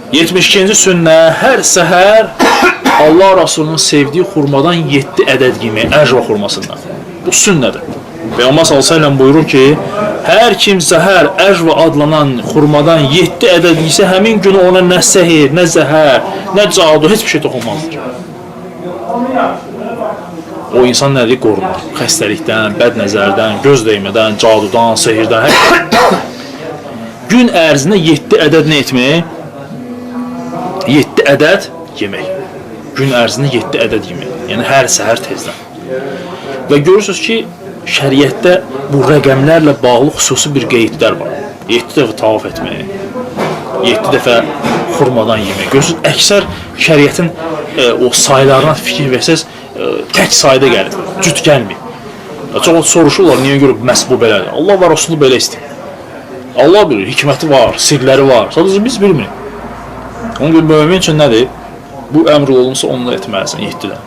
72-ci sünnə, hər səhər Allah Rasulunun sevdiyi xurmadan 7 ədəd yemək, əcva xurmasından. Bu sünnədir. Peyğəmbər s.ə.v buyurur ki, hər kim səhər əcva adlanan xurmadan 7 ədəd yesə, həmin günü ona nə səhir, nə zəhər, nə cadu, heç bir şey toxunmazdır. O insan nədir? Qorunur. Xəstəlikdən, bəd nəzərdən, göz dəymədən, cadudan, sehirdən, hər gün ərzində 7 ədəd nə etmək? 7 ədəd yemək. Gün ərzində 7 ədəd yemək. Yəni hər səhər tezdən. Və görürsünüz ki, şəriətdə bu rəqəmlərlə bağlı xüsusi bir qeydlər var. 7 dəfə tavaf etmək, 7 dəfə xurmadan yemək. Görürsünüz, əksər şəriətin o saylarına fikir versəz, tək sayda gəlir, cüt gəlmir. Çox soruşurlar, niyə görə məhz bu belədir? Allah və Rasulü belə istəyir. Allah bilir, hikməti var, sirləri var. Sadəcə biz bilmirik. Onun görə mömin üçün nədir? Bu əmr olunsa onu da etməlisən 7-dən.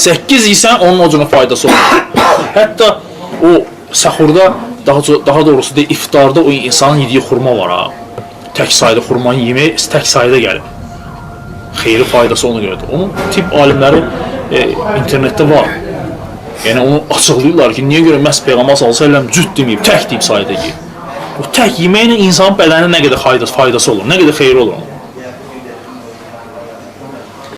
8 yesən onun o cürə faydası olur. Hətta o səhurda, daha doğrusu deyil, iftarda o insanın yediyi xurma var ha. Tək sayda xurmanı yemək tək sayda gəlir. Xeyri faydası ona görədir. Onun tip alimləri internetdə var. Yəni onu açıqlayırlar ki, niyə görə məhz Peyğəmbər s.ə.v cüt deməyib, tək deyib sayda yeyib. O tək yeməklə insanın bədəninə nə qədər faydası olur, nə qədər xeyri olur.